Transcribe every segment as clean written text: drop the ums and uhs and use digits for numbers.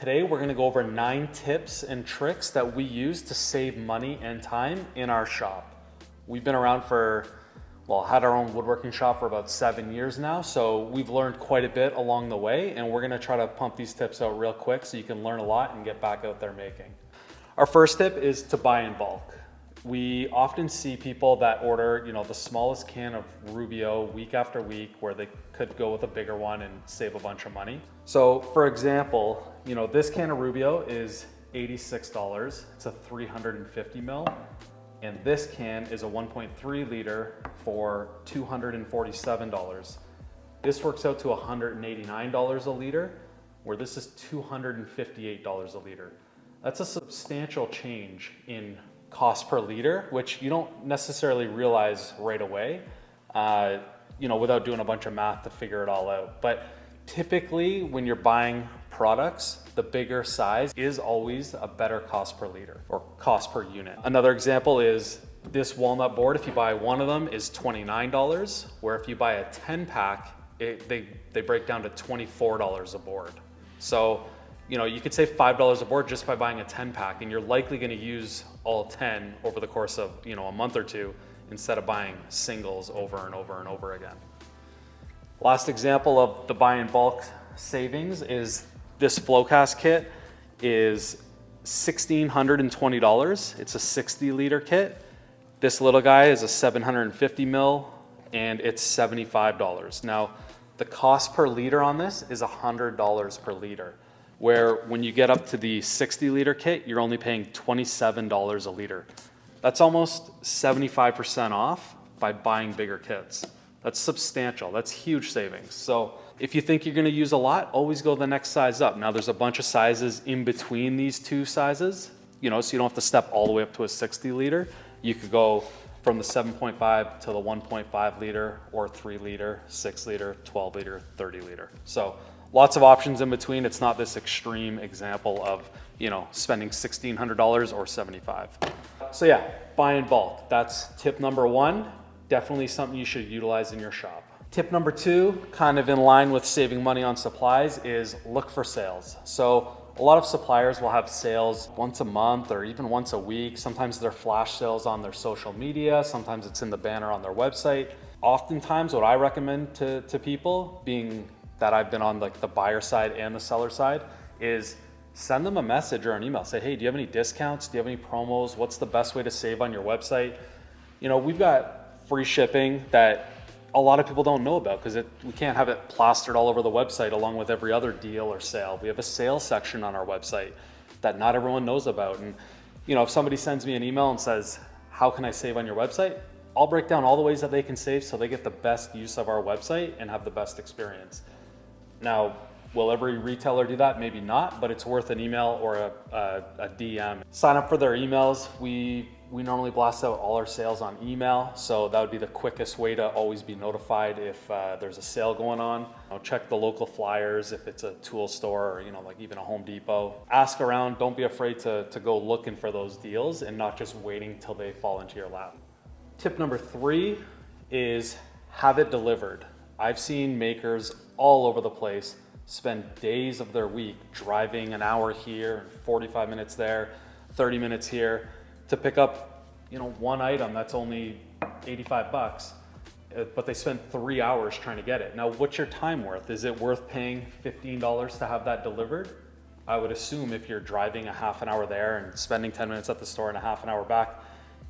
Today we're going to go over 9 tips and tricks that we use to save money and time in our shop. We've been around had our own woodworking shop for about 7 years now, so we've learned quite a bit along the way, and we're going to try to pump these tips out real quick so you can learn a lot and get back out there making. Our first tip is to buy in bulk. We often see people that order, the smallest can of Rubio week after week where they could go with a bigger one and save a bunch of money. So for example, this can of Rubio is $86. It's a 350 mil. And this can is a 1.3 liter for $247. This works out to $189 a liter, where this is $258 a liter. That's a substantial change in cost per liter, which you don't necessarily realize right away, without doing a bunch of math to figure it all out. But typically when you're buying products, the bigger size is always a better cost per liter or cost per unit. Another example is this walnut board. If you buy one of them is $29, where if you buy a 10 pack, they break down to $24 a board. So you could save $5 a board just by buying a 10 pack, and you're likely going to use all 10 over the course of a month or two instead of buying singles over and over and over again. Last example of the buy in bulk savings is this Flowcast kit is $1,620. It's a 60 liter kit. This little guy is a 750 mil and it's $75. Now the cost per liter on this is $100 per liter, where when you get up to the 60 liter kit, you're only paying $27 a liter. That's almost 75% off by buying bigger kits. That's substantial. That's huge savings. So if you think you're going to use a lot, always go the next size up. Now there's a bunch of sizes in between these two sizes, so you don't have to step all the way up to a 60 liter. You could go from the 7.5 to the 1.5 liter or 3 liter, 6 liter, 12 liter, 30 liter. So lots of options in between. It's not this extreme example of, spending $1,600 or $75. So yeah, buy in bulk. That's tip number 1. Definitely something you should utilize in your shop. Tip number 2, kind of in line with saving money on supplies, is look for sales. So a lot of suppliers will have sales once a month or even once a week. Sometimes they're flash sales on their social media. Sometimes it's in the banner on their website. Oftentimes what I recommend to people, being that I've been on the buyer side and the seller side, is send them a message or an email. Say, hey, do you have any discounts? Do you have any promos? What's the best way to save on your website? We've got free shipping that a lot of people don't know about because we can't have it plastered all over the website along with every other deal or sale. We have a sales section on our website that not everyone knows about. And if somebody sends me an email and says, how can I save on your website? I'll break down all the ways that they can save so they get the best use of our website and have the best experience. Now, will every retailer do that? Maybe not, but it's worth an email or a DM. Sign up for their emails. We normally blast out all our sales on email, so that would be the quickest way to always be notified if there's a sale going on. Check the local flyers if it's a tool store or even a Home Depot. Ask around. Don't be afraid to go looking for those deals and not just waiting till they fall into your lap. Tip number 3 is have it delivered. I've seen makers all over the place spend days of their week driving an hour here, 45 minutes there, 30 minutes here to pick up, one item that's only 85 bucks, but they spend 3 hours trying to get it. Now, what's your time worth? Is it worth paying $15 to have that delivered? I would assume if you're driving a half an hour there and spending 10 minutes at the store and a half an hour back,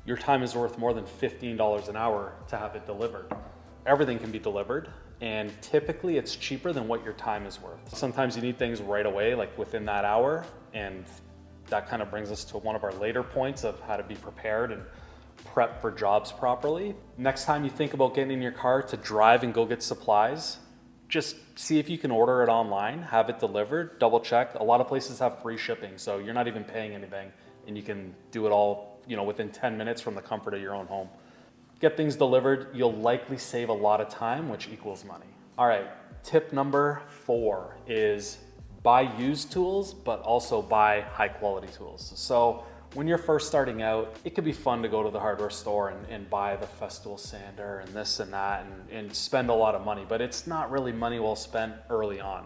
your time is worth more than $15 an hour to have it delivered. Everything can be delivered, and typically it's cheaper than what your time is worth. Sometimes you need things right away, like within that hour, and that kind of brings us to one of our later points of how to be prepared and prep for jobs properly. Next time you think about getting in your car to drive and go get supplies, just see if you can order it online, have it delivered, double check. A lot of places have free shipping, so you're not even paying anything, and you can do it all, within 10 minutes from the comfort of your own home. Get things delivered, you'll likely save a lot of time, which equals money. All right, tip number 4 is buy used tools, but also buy high quality tools. So when you're first starting out, it could be fun to go to the hardware store and buy the Festool sander and this and that and spend a lot of money, but it's not really money well spent early on.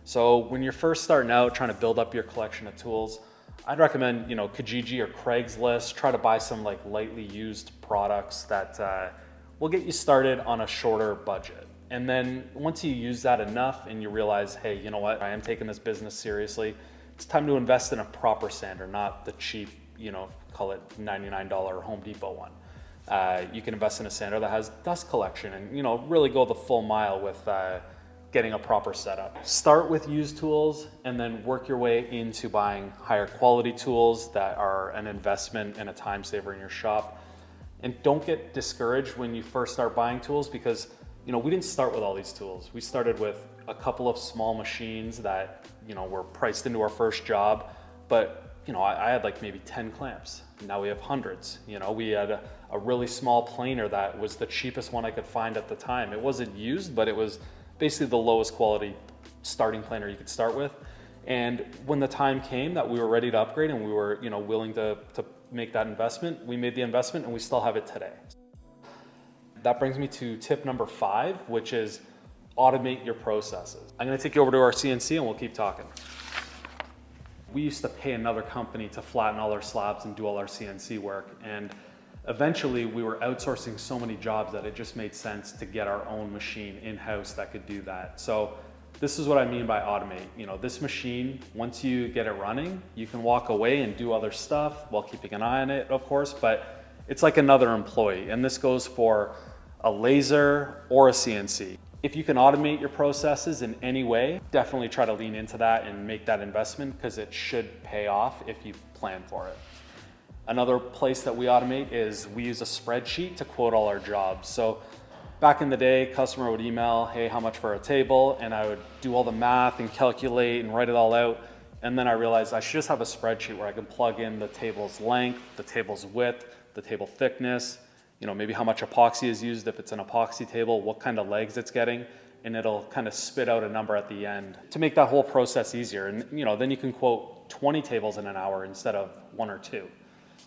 So when you're first starting out, trying to build up your collection of tools, I'd recommend, Kijiji or Craigslist. Try to buy some like lightly used products that will get you started on a shorter budget. And then once you use that enough and you realize, hey, you know what, I am taking this business seriously, it's time to invest in a proper sander, not the cheap, call it $99 Home Depot one. You can invest in a sander that has dust collection and, really go the full mile with getting a proper setup. Start with used tools and then work your way into buying higher quality tools that are an investment and a time saver in your shop. And don't get discouraged when you first start buying tools because, we didn't start with all these tools. We started with a couple of small machines that, were priced into our first job. But, I had like maybe 10 clamps. Now we have hundreds. We had a really small planer that was the cheapest one I could find at the time. It wasn't used, but it was basically the lowest quality starting planer you could start with. And when the time came that we were ready to upgrade and we were, willing to make that investment, we made the investment and we still have it today. That brings me to tip number 5, which is automate your processes. I'm gonna take you over to our CNC and we'll keep talking. We used to pay another company to flatten all our slabs and do all our CNC work. And eventually we were outsourcing so many jobs that it just made sense to get our own machine in-house that could do that. So this is what I mean by automate. This machine, once you get it running, you can walk away and do other stuff while keeping an eye on it, of course, but it's like another employee. And this goes for a laser or a CNC. If you can automate your processes in any way, definitely try to lean into that and make that investment because it should pay off if you plan for it. Another place that we automate is we use a spreadsheet to quote all our jobs. So back in the day, customer would email, hey, how much for a table? And I would do all the math and calculate and write it all out. And then I realized I should just have a spreadsheet where I can plug in the table's length, the table's width, the table thickness, maybe how much epoxy is used if it's an epoxy table, what kind of legs it's getting, and it'll kind of spit out a number at the end to make that whole process easier. And then you can quote 20 tables in an hour instead of 1 or 2.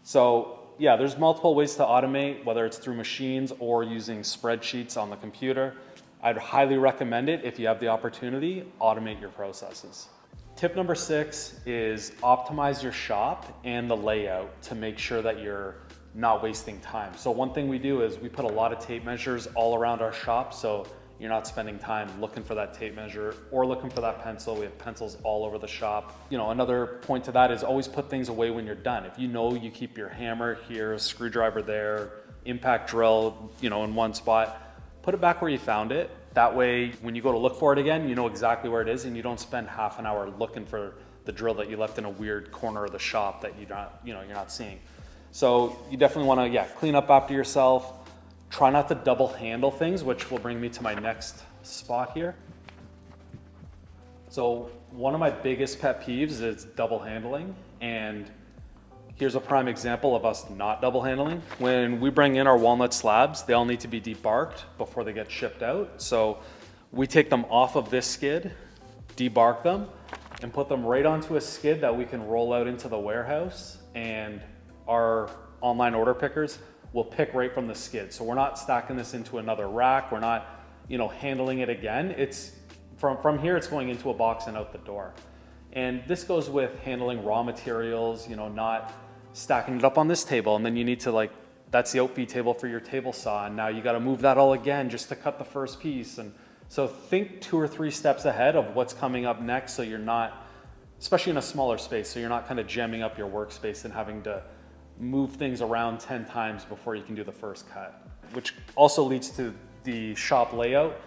So yeah, there's multiple ways to automate, whether it's through machines or using spreadsheets on the computer. I'd highly recommend it if you have the opportunity, automate your processes. Tip number 6 is optimize your shop and the layout to make sure that you're not wasting time. So one thing we do is we put a lot of tape measures all around our shop so you're not spending time looking for that tape measure or looking for that pencil. We have pencils all over the shop. Another point to that is always put things away when you're done. If you keep your hammer here, screwdriver there, impact drill, in one spot, put it back where you found it. That way, when you go to look for it again, you know exactly where it is and you don't spend half an hour looking for the drill that you left in a weird corner of the shop that you're not seeing. So you definitely want to, clean up after yourself. Try not to double handle things, which will bring me to my next spot here. So one of my biggest pet peeves is double handling. And here's a prime example of us not double handling. When we bring in our walnut slabs, they all need to be debarked before they get shipped out. So we take them off of this skid, debark them, and put them right onto a skid that we can roll out into the warehouse. And our online order pickers will pick right from the skid. So we're not stacking this into another rack. We're not, handling it again. It's from here, it's going into a box and out the door. And this goes with handling raw materials, not stacking it up on this table. And then you need to that's the outfeed table for your table saw. And now you got to move that all again just to cut the first piece. And so think 2 or 3 steps ahead of what's coming up next. So you're not, especially in a smaller space, so you're not kind of jamming up your workspace and having to move things around 10 times before you can do the first cut, which also leads to the shop layout.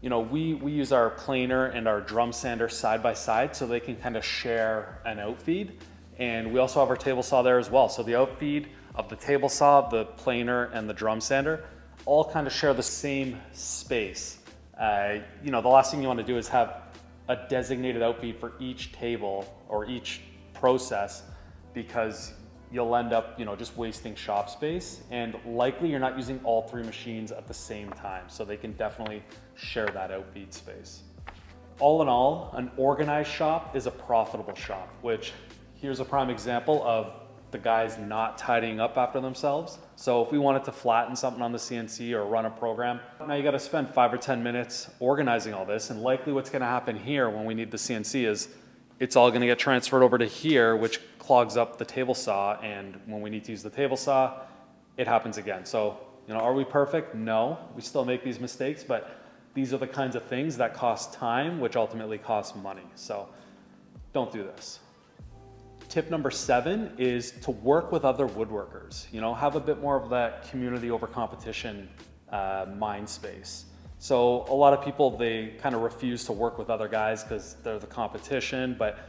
We use our planer and our drum sander side by side so they can kind of share an outfeed. And we also have our table saw there as well. So the outfeed of the table saw, the planer, and the drum sander all kind of share the same space. The last thing you want to do is have a designated outfeed for each table or each process because you'll end up, just wasting shop space, and likely you're not using all 3 machines at the same time. So they can definitely share that outfeed space. All in all, an organized shop is a profitable shop, which here's a prime example of the guys not tidying up after themselves. So if we wanted to flatten something on the CNC or run a program, now you got to spend 5 or 10 minutes organizing all this. And likely what's going to happen here when we need the CNC is it's all going to get transferred over to here, which clogs up the table saw. And when we need to use the table saw, it happens again. So, are we perfect? No, we still make these mistakes, but these are the kinds of things that cost time, which ultimately costs money. So don't do this. Tip number 7 is to work with other woodworkers. Have a bit more of that community over competition mind space. So a lot of people, they kind of refuse to work with other guys because they're the competition, but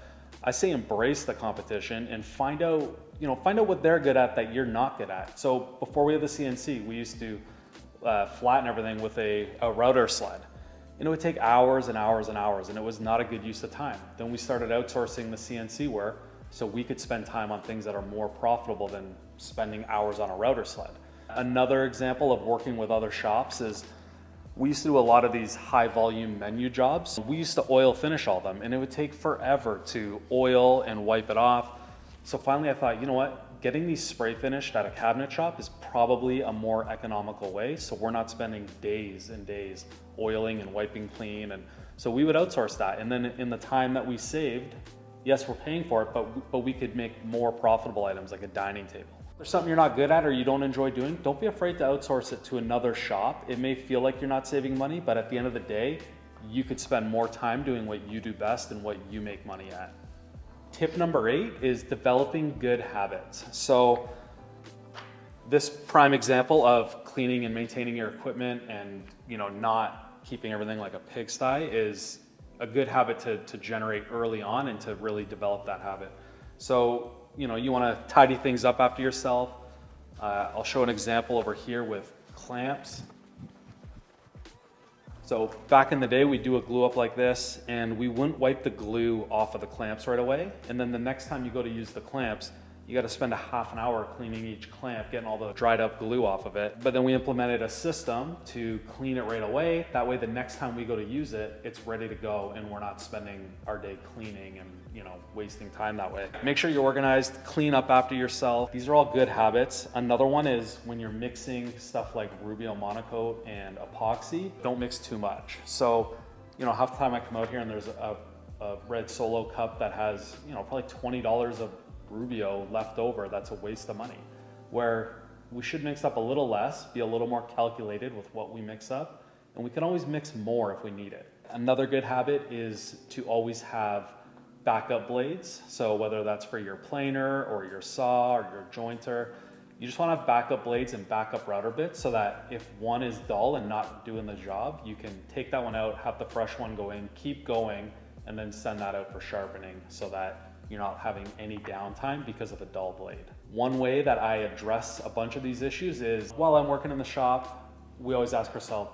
I say embrace the competition and find out what they're good at that you're not good at. So before we had the CNC, we used to flatten everything with a router sled. And it would take hours and hours and hours, and it was not a good use of time. Then we started outsourcing the CNC work so we could spend time on things that are more profitable than spending hours on a router sled. Another example of working with other shops is we used to do a lot of these high volume menu jobs. We used to oil finish all of them, and it would take forever to oil and wipe it off. So finally I thought, you know what? Getting these spray finished at a cabinet shop is probably a more economical way. So we're not spending days and days oiling and wiping clean. And so we would outsource that. And then in the time that we saved, yes, we're paying for it, but we could make more profitable items like a dining table. If there's something you're not good at or you don't enjoy doing, don't be afraid to outsource it to another shop. It may feel like you're not saving money, but at the end of the day, you could spend more time doing what you do best and what you make money at. Tip number 8 is developing good habits. So this prime example of cleaning and maintaining your equipment and not keeping everything like a pigsty is a good habit to generate early on and to really develop that habit. So you want to tidy things up after yourself. I'll show an example over here with clamps. So back in the day, we'd do a glue up like this, and we wouldn't wipe the glue off of the clamps right away. And then the next time you go to use the clamps, you got to spend a half an hour cleaning each clamp, getting all the dried up glue off of it. But then we implemented a system to clean it right away. That way, the next time we go to use it, it's ready to go, and we're not spending our day cleaning and wasting time that way. Make sure you're organized, clean up after yourself. These are all good habits. Another one is when you're mixing stuff like Rubio Monocoat and epoxy, don't mix too much. So, half the time I come out here and there's a red Solo cup that has, probably $20 of Rubio left over. That's a waste of money. Where we should mix up a little less, be a little more calculated with what we mix up, and we can always mix more if we need it. Another good habit is to always have backup blades. So whether that's for your planer or your saw or your jointer, you just want to have backup blades and backup router bits so that if one is dull and not doing the job, you can take that one out, have the fresh one go in, keep going, and then send that out for sharpening so that you're not having any downtime because of a dull blade. One way that I address a bunch of these issues is while I'm working in the shop, we always ask ourselves,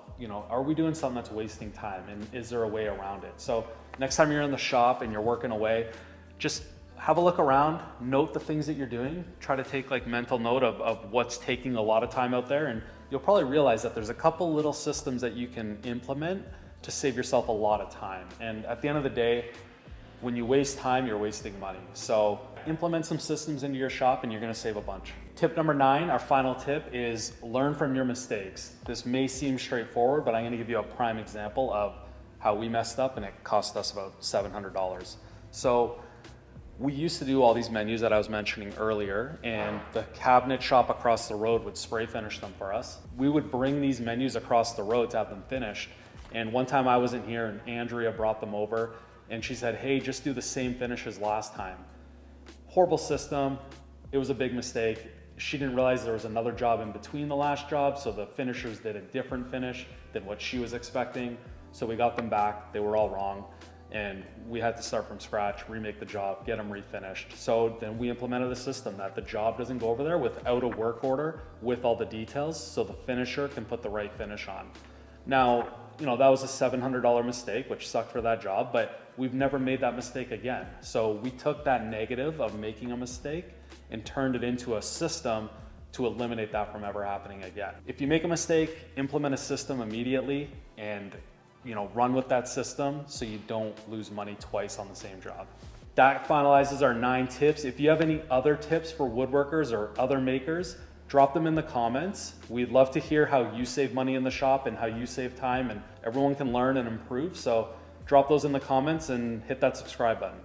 are we doing something that's wasting time, and is there a way around it? So next time you're in the shop and you're working away, just have a look around, note the things that you're doing, try to take like mental note of what's taking a lot of time out there, and you'll probably realize that there's a couple little systems that you can implement to save yourself a lot of time. And at the end of the day, when you waste time, you're wasting money. So implement some systems into your shop and you're gonna save a bunch. Tip number 9, our final tip, is learn from your mistakes. This may seem straightforward, but I'm gonna give you a prime example of how we messed up and it cost us about $700. So we used to do all these menus that I was mentioning earlier, and the cabinet shop across the road would spray finish them for us. We would bring these menus across the road to have them finished. And one time I wasn't here and Andrea brought them over and she said, hey, just do the same finish as last time. Horrible system. It was a big mistake. She didn't realize there was another job in between the last job, so the finishers did a different finish than what she was expecting. So we got them back. They were all wrong. And we had to start from scratch, remake the job, get them refinished. So then we implemented a system that the job doesn't go over there without a work order with all the details, so the finisher can put the right finish on. Now, that was a $700 mistake, which sucked for that job, but we've never made that mistake again. So we took that negative of making a mistake and turned it into a system to eliminate that from ever happening again. If you make a mistake, implement a system immediately and run with that system so you don't lose money twice on the same job. That finalizes our 9 tips. If you have any other tips for woodworkers or other makers, drop them in the comments. We'd love to hear how you save money in the shop and how you save time, and everyone can learn and improve. So drop those in the comments and hit that subscribe button.